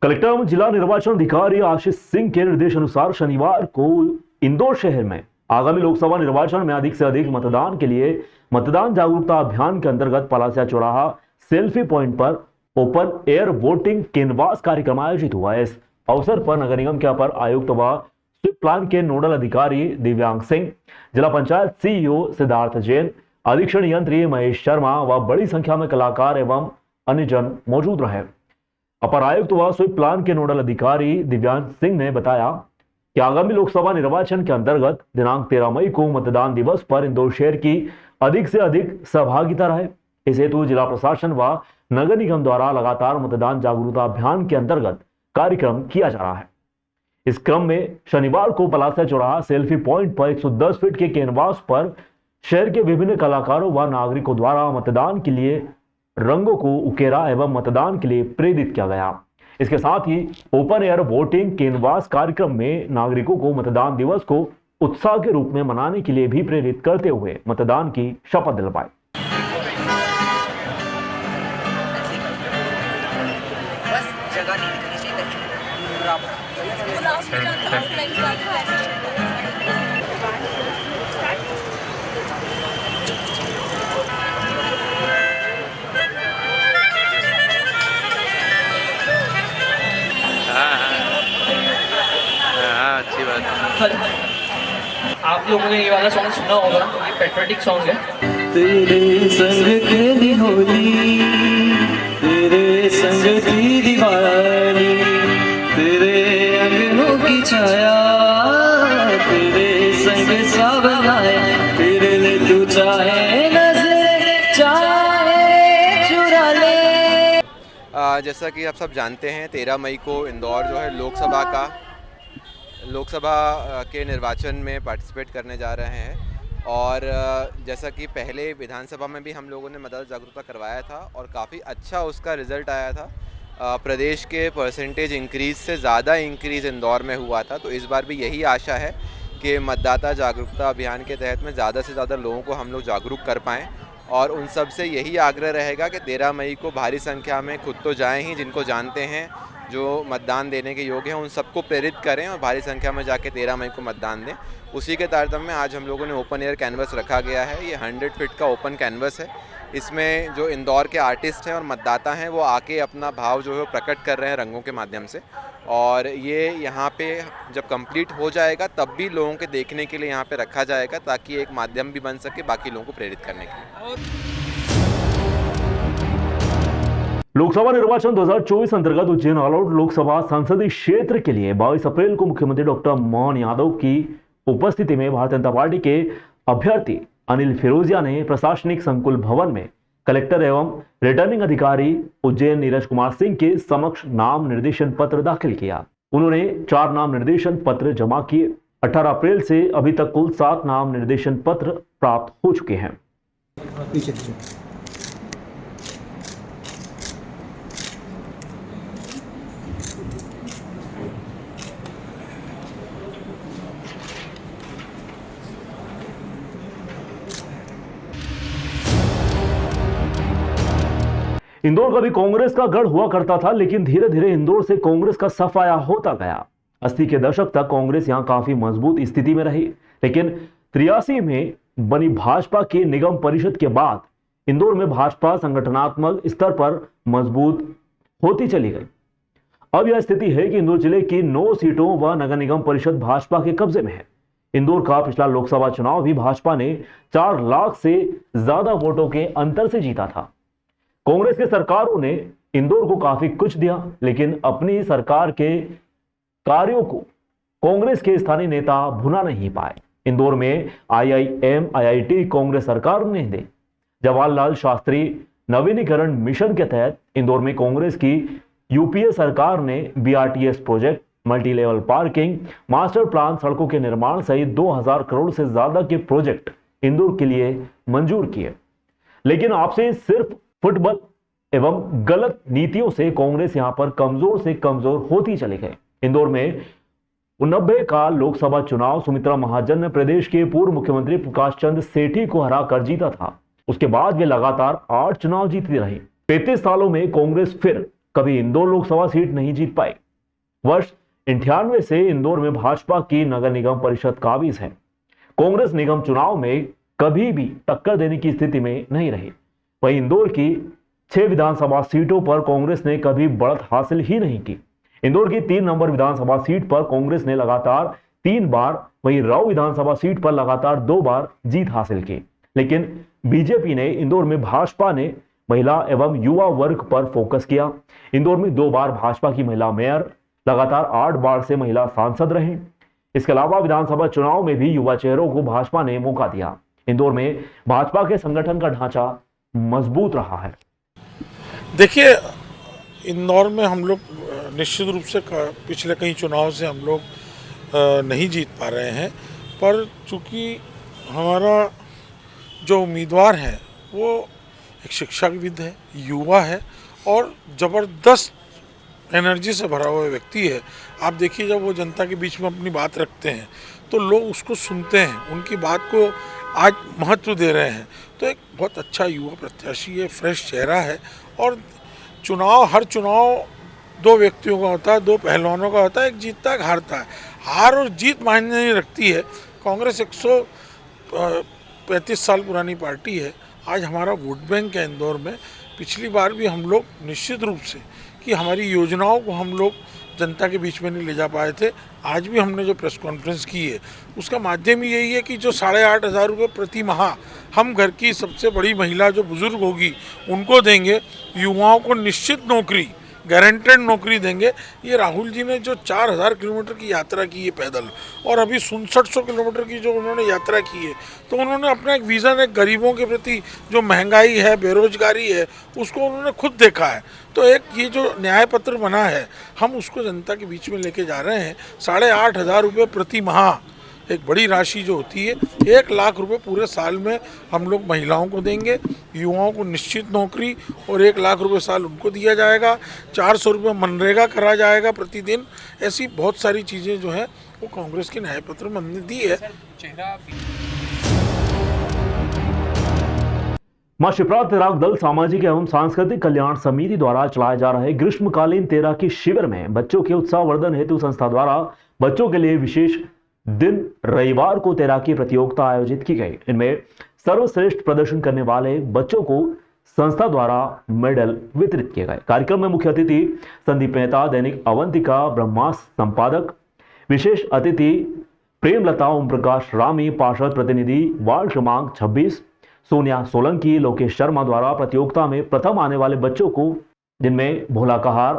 Collector एवं जिला निर्वाचन अधिकारी आशीष सिंह के निर्देश अनुसार शनिवार को इंदौर शहर में आगामी लोकसभा निर्वाचन में अधिक से अधिक मतदान के लिए मतदान जागरूकता अभियान के अंतर्गत पलासिया चौराहा सेल्फी पॉइंट पर ओपन एयर वोटिंग कैनवास कार्यक्रम आयोजित हुआ। इस अवसर पर नगर निगम के अपर आयुक्त व स्वीप प्लान के नोडल अधिकारी दिव्यांग सिंह, जिला पंचायत सीईओ सिद्धार्थ जैन, अधीक्षण यंत्री महेश शर्मा व बड़ी संख्या में कलाकार एवं अन्य जन मौजूद रहे। अपर आयुक्त व स्वीप प्लान के नोडल अधिकारी दिव्यांग सिंह ने बताया कि आगामी लोकसभा निर्वाचन के अंतर्गत दिनांक 13 मई को मतदान दिवस पर इंदौर शहर की अधिक से अधिक सहभागिता रहे। इस हेतु जिला प्रशासन व नगर निगम द्वारा लगातार मतदान जागरूकता अभियान के अंतर्गत कार्यक्रम किया जा रहा है। इस क्रम में शनिवार को पलासिया चौराहा सेल्फी पॉइंट पर 110 फीट के कैनवास पर शहर के विभिन्न कलाकारों व नागरिकों द्वारा मतदान के लिए रंगों को उकेरा एवं मतदान के लिए प्रेरित किया गया। इसके साथ ही ओपन एयर वोटिंग कैनवास कार्यक्रम में नागरिकों को मतदान दिवस को उत्साह के रूप में मनाने के लिए भी प्रेरित करते हुए मतदान की शपथ दिलवाई। अच्छी बात है। आप लोगों ने ये वाला सॉन्ग सुना होगा, ये पेट्रियोटिक सॉन्ग है। तेरे संग खेली होली, तेरे संग की दिवाली, तेरे अंगनों की छाया, तेरे संग सावन आए, तेरे लिए तू चाहे नजर चाहे चुरा ले। जैसा कि आप सब जानते हैं 13 मई को इंदौर जो है लोकसभा के निर्वाचन में पार्टिसिपेट करने जा रहे हैं। और जैसा कि पहले विधानसभा में भी हम लोगों ने मतदाता जागरूकता करवाया था और काफ़ी अच्छा उसका रिज़ल्ट आया था। प्रदेश के परसेंटेज इंक्रीज़ से ज़्यादा इंक्रीज़ इंदौर में हुआ था। तो इस बार भी यही आशा है कि मतदाता जागरूकता अभियान के तहत में ज़्यादा से ज़्यादा लोगों को हम लोग जागरूक कर पाएँ। और उन सब से यही आग्रह रहेगा कि 13 मई को भारी संख्या में खुद तो जाएं ही, जिनको जानते हैं जो मतदान देने के योग्य हैं उन सबको प्रेरित करें और भारी संख्या में जाके 13 मई को मतदान दें। उसी के तारतम्य में आज हम लोगों ने ओपन एयर कैनवस रखा गया है। ये 100 फीट का ओपन कैनवस है। इसमें जो इंदौर के आर्टिस्ट हैं और मतदाता हैं वो आके अपना भाव जो है प्रकट कर रहे हैं रंगों के माध्यम से। और ये यहाँ पे जब कंप्लीट हो जाएगा तब भी लोगों के देखने के लिए यहाँ पे रखा जाएगा, ताकि एक माध्यम भी बन सके बाकी लोगों को प्रेरित करने के लिए। लोकसभा निर्वाचन 2024 अंतर्गत उज्जैन आलोट लोकसभा संसदीय क्षेत्र के लिए 22 अप्रैल को मुख्यमंत्री डॉक्टर मोहन यादव की उपस्थिति में भारतीय जनता पार्टी के अभ्यर्थी अनिल फिरोजिया ने प्रशासनिक संकुल भवन में कलेक्टर एवं रिटर्निंग अधिकारी उज्जैन नीरज कुमार सिंह के समक्ष नाम निर्देशन पत्र दाखिल किया। उन्होंने 4 नाम निर्देशन पत्र जमा किए। 18 अप्रैल से अभी तक कुल 7 नाम निर्देशन पत्र प्राप्त हो चुके हैं। इंदौर कभी कांग्रेस का गढ़ हुआ करता था, लेकिन धीरे धीरे इंदौर से कांग्रेस का सफाया होता गया। 80 के दशक तक कांग्रेस यहां काफी मजबूत स्थिति में रही, लेकिन 83 में बनी भाजपा की निगम परिषद के बाद इंदौर में भाजपा संगठनात्मक स्तर पर मजबूत होती चली गई। अब यह स्थिति है कि इंदौर जिले की 9 सीटों व नगर निगम परिषद भाजपा के कब्जे में है। इंदौर का पिछला लोकसभा चुनाव भी भाजपा ने 4 लाख से ज्यादा वोटों के अंतर से जीता था। कांग्रेस की सरकारों ने इंदौर को काफी कुछ दिया, लेकिन अपनी सरकार के कार्यों को कांग्रेस के स्थानीय नेता भुला नहीं पाए। इंदौर में IIM, IIT कांग्रेस सरकार ने दे। जवाहरलाल शास्त्री नवीनीकरण मिशन के तहत इंदौर में कांग्रेस की UPA सरकार ने BRTS project, multi level parking, master plan, सड़कों के निर्माण सहित 2000 करोड़ से ज्यादा के प्रोजेक्ट इंदौर के लिए मंजूर किए। लेकिन आपसे सिर्फ फुटबॉल एवं गलत नीतियों से कांग्रेस यहां पर कमजोर से कमजोर होती चली गई। इंदौर में 90 का लोकसभा चुनाव सुमित्रा महाजन ने प्रदेश के पूर्व मुख्यमंत्री प्रकाश चंद्र सेठी को हराकर जीता था। उसके बाद वे लगातार 8 चुनाव जीतती रही। 33 सालों में कांग्रेस फिर कभी इंदौर लोकसभा सीट नहीं जीत पाए। वर्ष 98 से इंदौर में भाजपा की नगर निगम परिषद काबिज है। कांग्रेस निगम चुनाव में कभी भी टक्कर देने की स्थिति में नहीं रही। वहीं इंदौर की 6 विधानसभा सीटों पर कांग्रेस ने कभी बढ़त हासिल ही नहीं की। इंदौर की 3 नंबर विधानसभा सीट पर कांग्रेस ने लगातार 3 बार, वहीं राव विधानसभा सीट पर लगातार 2 बार जीत हासिल की। लेकिन बीजेपी ने इंदौर में भाजपा ने महिला एवं युवा वर्ग पर फोकस किया। इंदौर में 2 बार भाजपा की महिला मेयर, लगातार 8 बार से महिला सांसद रहे। इसके अलावा विधानसभा चुनाव में भी युवा चेहरों को भाजपा ने मौका दिया। इंदौर में भाजपा के संगठन का ढांचा मजबूत रहा है। देखिए, इंदौर में हम लोग निश्चित रूप से पिछले कई चुनाव से हम लोग नहीं जीत पा रहे हैं, पर चूंकि हमारा जो उम्मीदवार है वो एक शिक्षाविद है, युवा है और ज़बरदस्त एनर्जी से भरा हुआ व्यक्ति है। आप देखिए, जब वो जनता के बीच में अपनी बात रखते हैं तो लोग उसको सुनते हैं, उनकी बात को आज महत्व दे रहे हैं। तो एक बहुत अच्छा युवा प्रत्याशी है, फ्रेश चेहरा है। और हर चुनाव 2 व्यक्तियों का होता है, 2 पहलवानों का होता है, एक जीतता है, एक हारता है। हार और जीत मायने नहीं रखती है। कांग्रेस 135 साल पुरानी पार्टी है। आज हमारा वोट बैंक है इंदौर में। पिछली बार भी हम लोग निश्चित रूप से कि हमारी योजनाओं को हम लोग जनता के बीच में नहीं ले जा पाए थे। आज भी हमने जो प्रेस कॉन्फ्रेंस की है उसका माध्यम ही यही है कि जो 8,500 रुपये प्रति माह हम घर की सबसे बड़ी महिला जो बुजुर्ग होगी उनको देंगे, युवाओं को निश्चित नौकरी, गारंटेड नौकरी देंगे। ये राहुल जी ने जो 4,000 किलोमीटर की यात्रा की है पैदल, और अभी 6700 किलोमीटर की जो उन्होंने यात्रा की है, तो उन्होंने अपना एक विज़न है गरीबों के प्रति, जो महंगाई है, बेरोजगारी है, उसको उन्होंने खुद देखा है। तो एक ये जो न्याय पत्र बना है, हम उसको जनता के बीच में लेके जा रहे हैं। 8,500 रुपये प्रति माह एक बड़ी राशि जो होती है, 1 लाख रुपए पूरे साल में हम लोग महिलाओं को देंगे, युवाओं को निश्चित नौकरी और 1 लाख रुपए साल उनको दिया जाएगा। 400 रुपये मनरेगा करा जाएगा प्रतिदिन। ऐसी बहुत सारी चीज़ें जो हैं वो कांग्रेस के न्याय पत्र में हमने दी है। मां शिप्रा तैराक दल सामाजिक एवं सांस्कृतिक कल्याण समिति द्वारा चलाए जा रहे ग्रीष्मकालीन तैराकी शिविर में बच्चों के उत्साहवर्धन हेतु संस्था द्वारा बच्चों के लिए विशेष दिन रविवार को तैराकी प्रतियोगिता आयोजित की गई। इनमें सर्वश्रेष्ठ प्रदर्शन करने वाले बच्चों को संस्था द्वारा मेडल वितरित किए गए। कार्यक्रम में मुख्य अतिथि संदीप मेहता, दैनिक अवंतिका ब्रह्मास्त्र संपादक, विशेष अतिथि प्रेमलता, ओम प्रकाश रामी, पार्षद प्रतिनिधि वार्ड क्रमांक 26 सोनिया सोलंकी, लोकेश शर्मा द्वारा प्रतियोगिता में प्रथम आने वाले बच्चों को, जिनमें भोला कहार,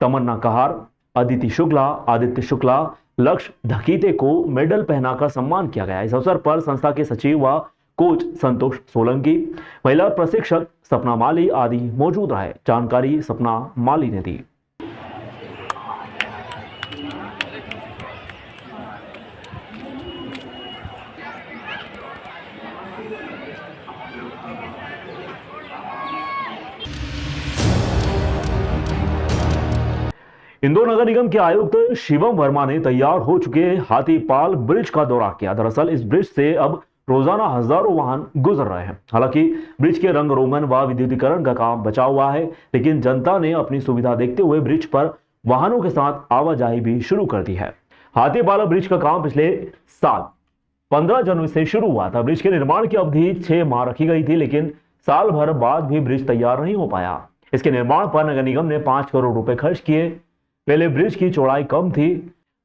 तमन्ना कहार, अदिति शुक्ला, आदित्य शुक्ला, लक्ष्य धकीते को मेडल पहनाकर सम्मान किया गया। इस अवसर पर संस्था के सचिव व कोच संतोष सोलंकी, महिला प्रशिक्षक सपना माली आदि मौजूद रहे। जानकारी सपना माली ने दी। इंदौर नगर निगम के आयुक्त शिवम वर्मा ने तैयार हो चुके हाथीपाल ब्रिज का दौरा किया। दरअसल इस ब्रिज से अब रोजाना हजारों वाहन गुजर रहे हैं। हालांकि ब्रिज के रंग रोगन व विद्युतीकरण का काम बचा हुआ है, लेकिन जनता ने अपनी सुविधा देखते हुए ब्रिज पर वाहनों के साथ आवाजाही भी शुरू कर दी है। हाथीपाल ब्रिज का काम पिछले साल 15 जनवरी से शुरू हुआ था। ब्रिज के निर्माण की अवधि 6 माह रखी गई थी, लेकिन साल भर बाद भी ब्रिज तैयार नहीं हो पाया। इसके निर्माण पर नगर निगम ने 5 करोड़ रुपए खर्च किए। पहले ब्रिज की चौड़ाई कम थी,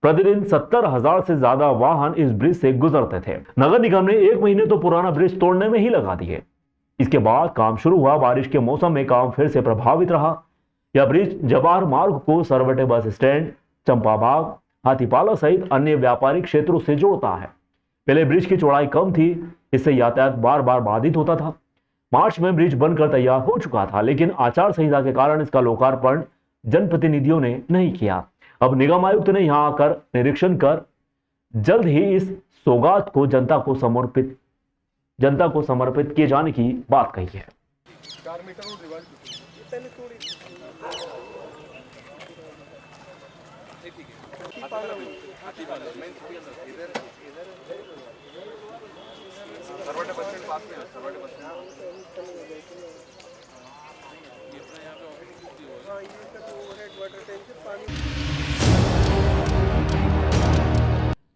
प्रतिदिन 70,000 से ज्यादा वाहन इस ब्रिज से गुजरते थे। नगर निगम ने 1 महीने तो पुराना ब्रिज तोड़ने में ही लगा दिए। इसके बाद काम शुरू हुआ। बारिश के मौसम में काम फिर से प्रभावित रहा। यह ब्रिज जवाहर मार्ग को सरवटे बस स्टैंड, चंपा बाग, हाथीपाला सहित अन्य व्यापारिक क्षेत्रों से जोड़ता है। पहले ब्रिज की चौड़ाई कम थी, इससे यातायात बार बार बाधित होता था। मार्च में ब्रिज बनकर तैयार हो चुका था, लेकिन आचार संहिता के कारण इसका लोकार्पण जनप्रतिनिधियों ने नहीं किया। अब निगम आयुक्त ने यहां आकर निरीक्षण कर जल्द ही इस सौगात को जनता को समर्पित किए जाने की बात कही है।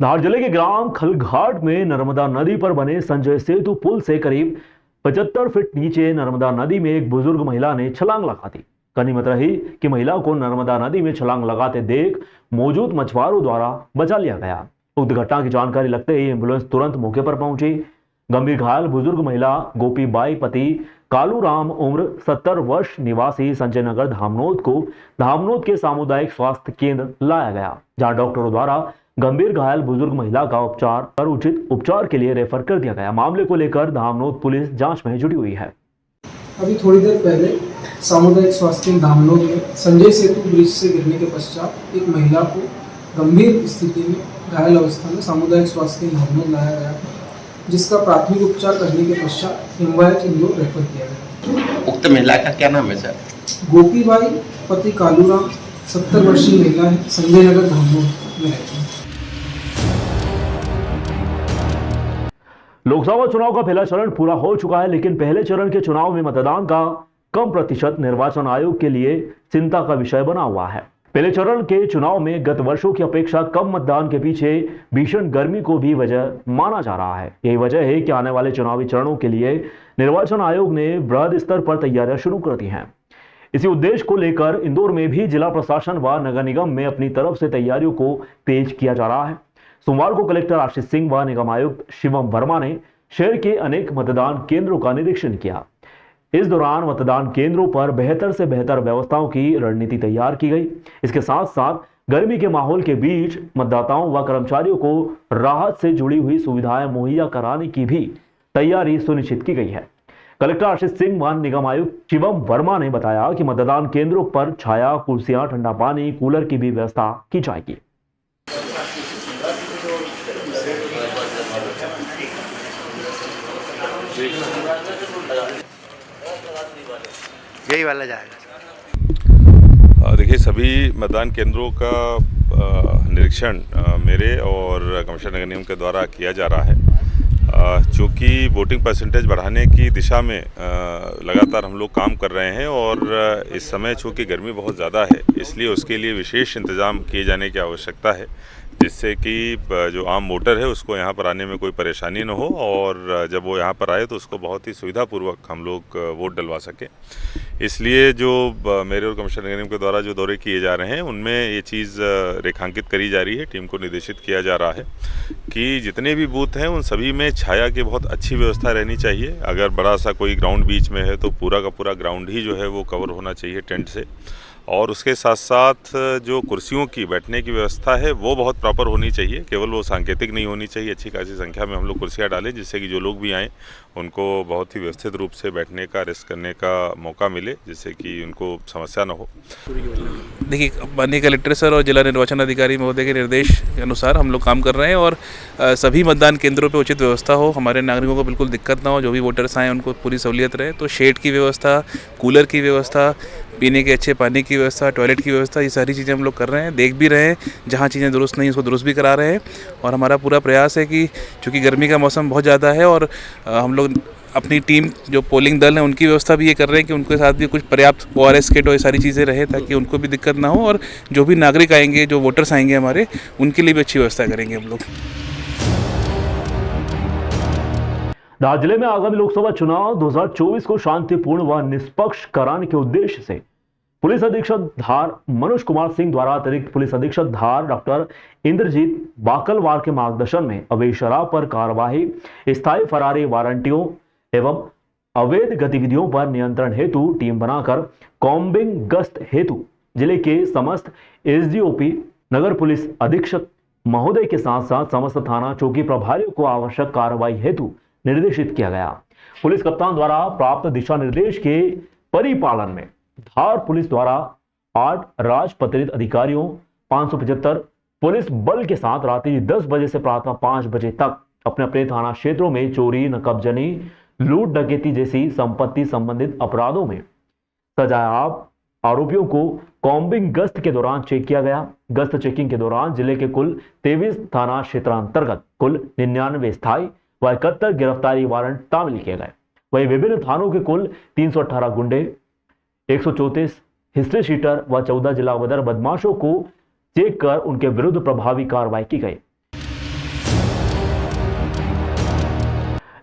धार जिले के ग्राम खलघाट में नर्मदा नदी पर बने संजय सेतु पुल से करीब 75 फीट नीचे नर्मदा नदी में एक बुजुर्ग महिला ने छलांग लगा दी। गनीमत रही कि महिला को नर्मदा नदी में छलांग लगाते देख मौजूद मछुआरों द्वारा बचा लिया गया। उक्त घटना की जानकारी लगते ही एम्बुलेंस तुरंत मौके पर पहुंची। गंभीर घायल बुजुर्ग महिला गोपी बाई पति कालू राम उम्र 70 वर्ष निवासी संजय नगर धामनोद को धामनोद के सामुदायिक स्वास्थ्य केंद्र लाया गया, जहां डॉक्टरों द्वारा गंभीर घायल बुजुर्ग महिला का उपचार कर उचित उपचार के लिए रेफर कर दिया गया। मामले को लेकर धामनोद पुलिस जांच में जुटी हुई है। अभी थोड़ी देर पहले सामुदायिक स्वास्थ्य केंद्र धामनोद में संजय सेतु ब्रिज से गिरने के पश्चात एक महिला को गंभीर स्थिति में घायल अवस्था में सामुदायिक स्वास्थ्य केंद्र धामनोद लाया गया, जिसका प्राथमिक उपचार करने के पश्चात एमवाईएच इंदौर रेफर किया गया। उक्त महिला का क्या नाम है सर? गोपीबाई पति कालूराम 70 वर्षीय महिला है, संजय नगर धामनोद में रहती है। लोकसभा चुनाव का पहला चरण पूरा हो चुका है, लेकिन पहले चरण के चुनाव में मतदान का कम प्रतिशत निर्वाचन आयोग के लिए चिंता का विषय बना हुआ है। पहले चरण के चुनाव में गत वर्षों की अपेक्षा कम मतदान के पीछे भीषण गर्मी को भी वजह माना जा रहा है। यही वजह है कि आने वाले चुनावी चरणों के लिए निर्वाचन आयोग ने वृहद स्तर पर तैयारियां शुरू कर दी हैं। इसी उद्देश्य को लेकर इंदौर में भी जिला प्रशासन व नगर निगम में अपनी तरफ से तैयारियों को तेज किया जा रहा है। सोमवार को कलेक्टर आशीष सिंह व निगम आयुक्त शिवम वर्मा ने शहर के अनेक मतदान केंद्रों का निरीक्षण किया। इस दौरान मतदान केंद्रों पर बेहतर से बेहतर व्यवस्थाओं की रणनीति तैयार की गई। इसके साथ साथ गर्मी के माहौल के बीच मतदाताओं व कर्मचारियों को राहत से जुड़ी हुई सुविधाएं मुहैया कराने की भी तैयारी सुनिश्चित की गई है। कलेक्टर आशीष सिंह व निगम आयुक्त शिवम वर्मा ने बताया कि मतदान केंद्रों पर छाया, कुर्सियां, ठंडा पानी, कूलर की भी व्यवस्था की जाएगी। यही वाला जाएगा। देखिए, सभी मतदान केंद्रों का निरीक्षण मेरे और कमिश्नर नगर निगम के द्वारा किया जा रहा है। चूँकि वोटिंग परसेंटेज बढ़ाने की दिशा में लगातार हम लोग काम कर रहे हैं और इस समय चूँकि गर्मी बहुत ज़्यादा है, इसलिए उसके लिए विशेष इंतज़ाम किए जाने की आवश्यकता है, जिससे कि जो आम वोटर है उसको यहाँ पर आने में कोई परेशानी न हो और जब वो यहाँ पर आए तो उसको बहुत ही सुविधापूर्वक हम लोग वोट डलवा सकें। इसलिए जो मेरे और कमिश्नर नगर निगम के द्वारा जो दौरे किए जा रहे हैं उनमें ये चीज़ रेखांकित करी जा रही है, टीम को निर्देशित किया जा रहा है कि जितने भी बूथ हैं उन सभी में छाया की बहुत अच्छी व्यवस्था रहनी चाहिए। अगर बड़ा सा कोई ग्राउंड बीच में है तो पूरा का पूरा ग्राउंड ही जो है वो कवर होना चाहिए टेंट से, और उसके साथ साथ जो कुर्सियों की बैठने की व्यवस्था है वो बहुत प्रॉपर होनी चाहिए, केवल वो सांकेतिक नहीं होनी चाहिए। अच्छी खासी संख्या में हम लोग कुर्सियाँ डालें जिससे कि जो लोग भी आएँ उनको बहुत ही व्यवस्थित रूप से बैठने का, रेस्ट करने का मौका मिले, जिससे कि उनको समस्या न हो। देखिए, माननीय कलेक्टर सर और जिला निर्वाचन अधिकारी महोदय के निर्देश के अनुसार हम लोग काम कर रहे हैं और सभी मतदान केंद्रों पे उचित व्यवस्था हो, हमारे नागरिकों को बिल्कुल दिक्कत ना हो, जो भी वोटर्स आएँ उनको पूरी सहूलियत रहे। तो शेड की व्यवस्था, कूलर की व्यवस्था, पीने के अच्छे पानी की व्यवस्था, टॉयलेट की व्यवस्था, ये सारी चीज़ें हम लोग कर रहे हैं, देख भी रहे हैं। जहाँ चीज़ें दुरुस्त नहीं उसको दुरुस्त भी करा रहे हैं और हमारा पूरा प्रयास है कि चूँकि गर्मी का मौसम बहुत ज़्यादा है और हम लोग अपनी टीम जो पोलिंग दल है उनकी व्यवस्था भी ये कर रहे हैं कि उनके साथ भी कुछ पर्याप्त ORS किट और ये सारी चीज़ें रहे ताकि उनको भी दिक्कत ना हो और जो भी नागरिक आएंगे, जो वोटर्स आएंगे हमारे, उनके लिए भी अच्छी व्यवस्था करेंगे हम लोग। धार जिले में आगामी लोकसभा चुनाव 2024 को शांतिपूर्ण व निष्पक्ष कराने के उद्देश्य से पुलिस अधीक्षक धार मनोज कुमार सिंह द्वारा अतिरिक्त पुलिस अधीक्षक धार डॉक्टर इंद्रजीत बाकलवार के मार्गदर्शन में अवैध शराब पर कार्यवाही, स्थायी फरारी वारंटियों एवं अवैध गतिविधियों पर नियंत्रण हेतु टीम बनाकर कॉम्बिंग गश्त हेतु जिले के समस्त SDOP, नगर पुलिस अधीक्षक महोदय के साथ साथ समस्त थाना चौकी प्रभारियों को आवश्यक कार्रवाई हेतु निर्देशित किया गया। पुलिस कप्तान द्वारा प्राप्त दिशा निर्देश के परिपालन में धार पुलिस द्वारा 8 राजपत्रित अधिकारियों, 575 पुलिस बल के साथ रात्रि 10 बजे से प्रातः 5 बजे तक अपने अपने थाना क्षेत्रों में चोरी, नकबजनी, लूट डकैती जैसी संपत्ति संबंधित अपराधों में सजायाब आरोपियों को कॉम्बिंग गश्त के दौरान चेक किया गया। गश्त चेकिंग के दौरान जिले के कुल 23 थाना क्षेत्रांतर्गत कुल 99 स्थायी व 71 गिरफ्तारी वारंट तामील किए गए। वहीं विभिन्न थानों के कुल 318 गुंडे, 134 हिस्ट्री शीटर व 14 जिला बदर बदमाशों को चेक कर उनके विरुद्ध प्रभावी कार्रवाई की गई।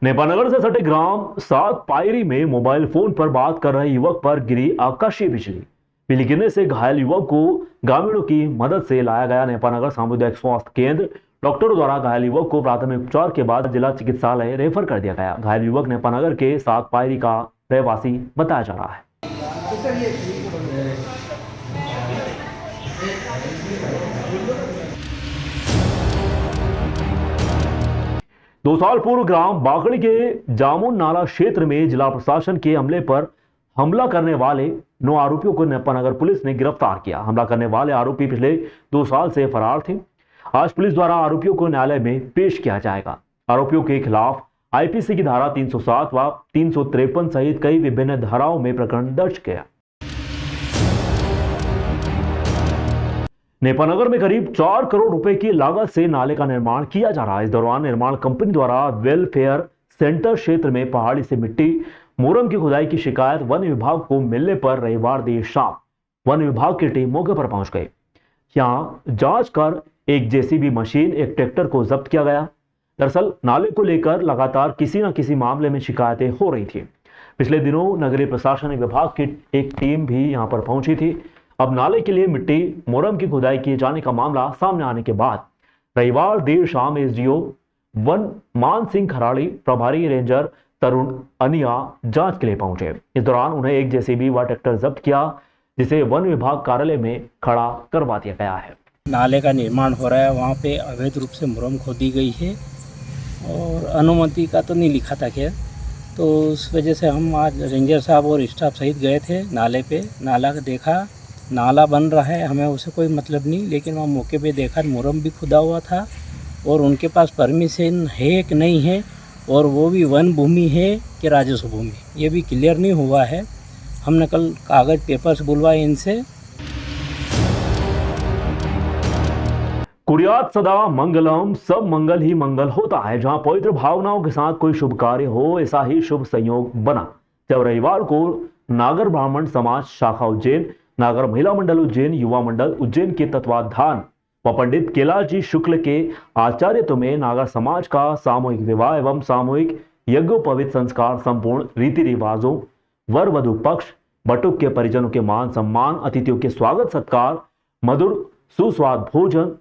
नेपानगर से सटे ग्राम 7 पायरी में मोबाइल फोन पर बात कर रहे युवक पर गिरी आकाशीय बिजली गिरने से घायल युवक को ग्रामीणों की मदद से लाया गया नेपानगर सामुदायिक स्वास्थ्य केंद्र। डॉक्टरों द्वारा घायल युवक को प्राथमिक उपचार के बाद जिला चिकित्सालय रेफर कर दिया गया। घायल युवक नेपानगर के 7 पायरी का रहवासी बताया जा रहा है। 2 साल पूर्व ग्राम बाकड़ी के जामुन नाला क्षेत्र में जिला प्रशासन के अमले पर हमला करने वाले 9 आरोपियों को नेपानगर पुलिस ने गिरफ्तार किया। हमला करने वाले आरोपी पिछले 2 साल से फरार थे। आज पुलिस द्वारा आरोपियों को न्यायालय में पेश किया जाएगा। आरोपियों के खिलाफ आईपीसी की धारा 307 व 353 सहित कई विभिन्न धाराओं में प्रकरण दर्ज किया। नेपानगर में करीब 4 करोड़ रुपए की लागत से नाले का निर्माण किया जा रहा है। इस दौरान निर्माण कंपनी द्वारा वेलफेयर सेंटर क्षेत्र में पहाड़ी से मिट्टी मोरम की खुदाई की शिकायत वन विभाग को मिलने पर रविवार देर शाम वन विभाग की टीम मौके पर पहुंच गई। यहां जांच कर एक जेसीबी मशीन, एक ट्रैक्टर को जब्त किया गया। दरअसल नाले को लेकर लगातार किसी न किसी मामले में शिकायतें हो रही थी। पिछले दिनों नगरीय प्रशासन विभाग की एक टीम भी यहां पर पहुंची थी। अब नाले के लिए मिट्टी मोरम की खुदाई किए जाने का मामला सामने आने के बाद रविवार देर शाम एसडीओ वन मान सिंह खराड़ी, प्रभारी रेंजर तरुण अनिया जांच के लिए पहुंचे। इस दौरान उन्हें एक जेसीबी व ट्रैक्टर जब्त किया, जिसे वन विभाग कार्यालय में खड़ा करवा दिया गया है। नाले का निर्माण हो रहा है, वहाँ पे अवैध रूप से मुरम खोदी गई है और अनुमति का तो नहीं लिखा था खैर, तो उस वजह से हम आज रेंजर साहब और स्टाफ सहित गए थे नाले पे। नाला देखा, नाला बन रहा है, हमें उसे कोई मतलब नहीं, लेकिन वहाँ मौके पे देखा मुरम भी खुदा हुआ था और उनके पास परमिशन है कि नहीं है, और वो भी वन भूमि है कि राजस्व भूमि, ये भी क्लियर नहीं हुआ है। हमने कल कागज़ पेपर्स बुलवाए इनसे। कुर्यात सदा मंगलम, सब मंगल ही मंगल होता है। जहां पवित्र भावनाओं के साथ कोई शुभ कार्य हो, ऐसा ही शुभ संयोग बना जब रविवार को नागर ब्राह्मण समाज शाखा उज्जैन, नागर महिला मंडल उज्जैन, युवा मंडल उज्जैन के तत्वाधान व पंडित कैलाश जी शुक्ल के आचार्यत्व में नागर समाज का सामूहिक विवाह एवं सामूहिक यज्ञोपवीत संस्कार संपूर्ण रीति रिवाजों, वर वधु पक्ष, बटुक के परिजनों के मान सम्मान, अतिथियों के स्वागत सत्कार, मधुर सुस्वाद भोजन,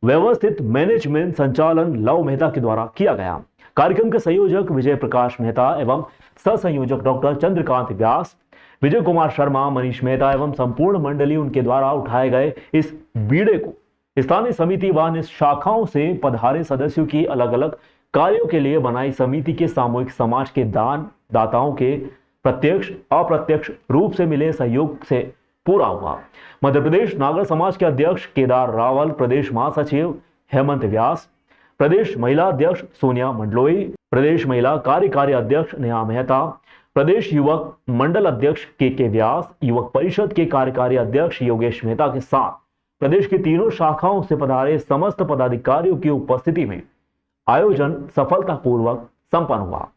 व्यवस्थित मैनेजमेंट संचालन लव मेहता के द्वारा किया गया। कार्यक्रम के संयोजक विजय प्रकाश मेहता एवं सह संयोजक डॉक्टर चंद्रकांत व्यास, विजय कुमार शर्मा, मनीष मेहता एवं संपूर्ण मंडली उनके द्वारा उठाए गए इस बीड़े को स्थानीय समिति व शाखाओं से पधारे सदस्यों की अलग अलग कार्यों के लिए बनाई समिति के सामूहिक समाज के दान दाताओं के प्रत्यक्ष अप्रत्यक्ष रूप से मिले सहयोग से पूरा हुआ। मध्य प्रदेश नागर समाज के अध्यक्ष केदार रावल, प्रदेश महासचिव हेमंत व्यास, प्रदेश महिला अध्यक्ष सोनिया मंडलोई, प्रदेश महिला कार्यकारी अध्यक्ष नेहा मेहता, प्रदेश युवक मंडल अध्यक्ष के व्यास, युवक परिषद के कार्यकारी अध्यक्ष योगेश मेहता के साथ प्रदेश की तीनों शाखाओं से पधारे समस्त पदाधिकारियों की उपस्थिति में आयोजन सफलतापूर्वक संपन्न हुआ।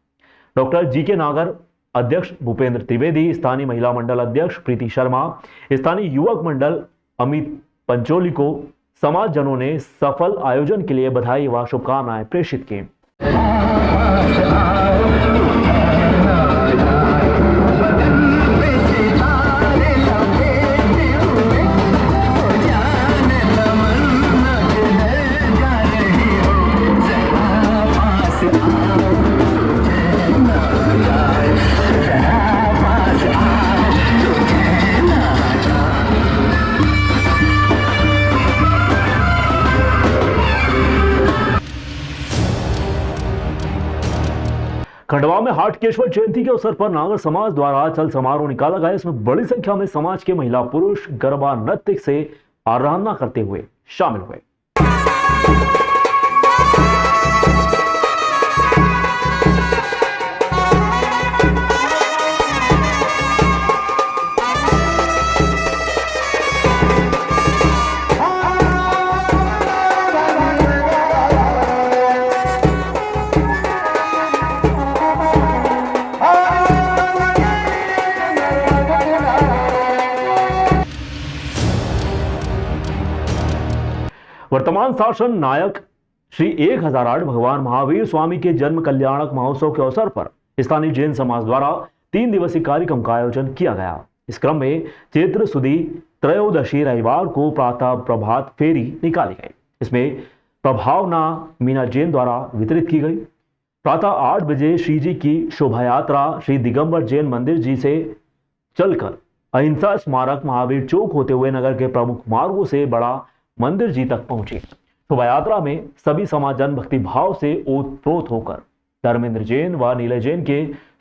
डॉक्टर जीके नागर अध्यक्ष भूपेंद्र त्रिवेदी, स्थानीय महिला मंडल अध्यक्ष प्रीति शर्मा, स्थानीय युवक मंडल अमित पंचोली को समाजजनों ने सफल आयोजन के लिए बधाई व शुभकामनाएं प्रेषित की। खंडवा में हाटकेश्वर जयंती के अवसर पर नागर समाज द्वारा चल समारोह निकाला गया। इसमें बड़ी संख्या में समाज के महिला पुरुष गरबा नृत्य से आराधना करते हुए शामिल हुए। वर्तमान शासन नायक श्री 1008 भगवान महावीर स्वामी के जन्म कल्याणक महोत्सव के अवसर पर स्थानीय जैन समाज द्वारा 3 दिवसीय कार्यक्रम का आयोजन किया गया। इस क्रम में चैत्र सुदी त्रयोदशी रविवार को प्रातः प्रभात फेरी निकाली गई। इसमें प्रभावना मीना जैन द्वारा वितरित की गई। प्रातः 8 बजे श्री जी की शोभा यात्रा श्री दिगंबर जैन मंदिर जी से चलकर अहिंसा स्मारक महावीर चौक होते हुए नगर के प्रमुख मार्गों से बड़ा मंदिर जी तक पहुंची। शोभा यात्रा में सभी समाजजन भक्ति भाव से ओतप्रोत होकर धर्मेंद्र जैन व नीलय जैन के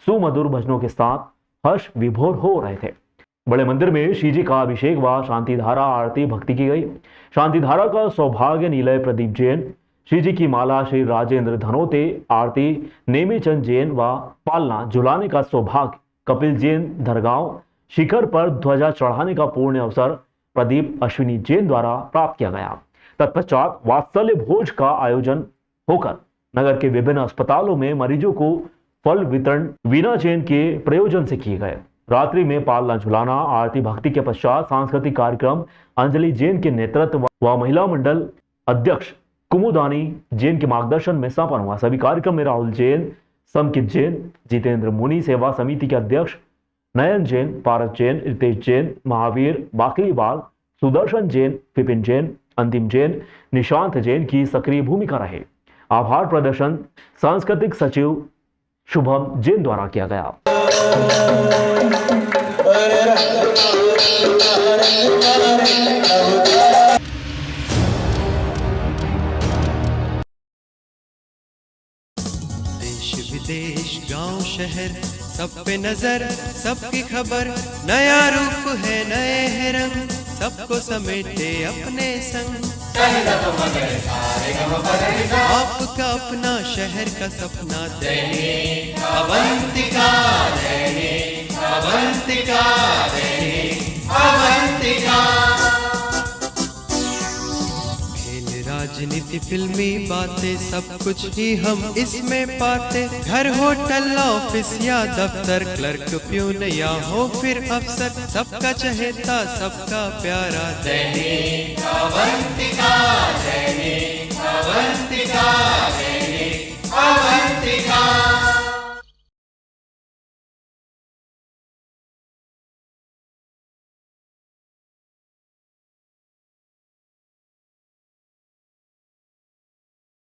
सुमधुर भजनों के साथ हर्ष विभोर हो रहे थे। बड़े मंदिर में श्री जी का अभिषेक व शांति धारा आरती भक्ति की गई। शांति धारा का सौभाग्य नीलय प्रदीप जैन, श्री जी की माला श्री राजेंद्र धनोते आरती नेमीचंद जैन व पालना झुलाने का सौभाग्य कपिल जैन दरगांव शिखर पर ध्वजा चढ़ाने का पूर्ण अवसर प्रदीप अश्विनी जैन द्वारा प्राप्त किया गया। तत्पश्चात वात्सल्य भोज का आयोजन होकर नगर के विभिन्न अस्पतालों में मरीजों को फल वितरण वीना जैन के प्रयोजन से किए गए। रात्रि में पालना झुलाना आरती भक्ति के पश्चात सांस्कृतिक कार्यक्रम अंजलि जैन के नेतृत्व व महिला मंडल अध्यक्ष कुमुदानी जैन के मार्गदर्शन में संपन्न हुआ। सभी कार्यक्रम में राहुल जैन, समकित जैन, जितेंद्र मुनि सेवा समिति के अध्यक्ष नयन जैन, पारस जैन, रितेश जैन, महावीर बाकलीवाल, सुदर्शन जैन, विपिन जैन, अंतिम जैन, निशांत जैन की सक्रिय भूमिका रहे। आभार प्रदर्शन सांस्कृतिक सचिव शुभम जैन द्वारा किया गया। देश विदेश गांव शहर सब पे नजर, सबकी खबर, नया रूप है नए है रंग, सबको समेटे अपने संग। आपका अपना शहर का सपना दैनिक अवंतिका, दैनिक अवंतिका, दैनिक अवंतिका। राजनीति फिल्मी बातें सब कुछ ही हम इसमें पाते। घर होटल ऑफिस या दफ्तर, क्लर्क प्यून या हो फिर अफसर, सबका चहेता सबका प्यारा दैनिक अवंतिका, दैनिक अवंतिका।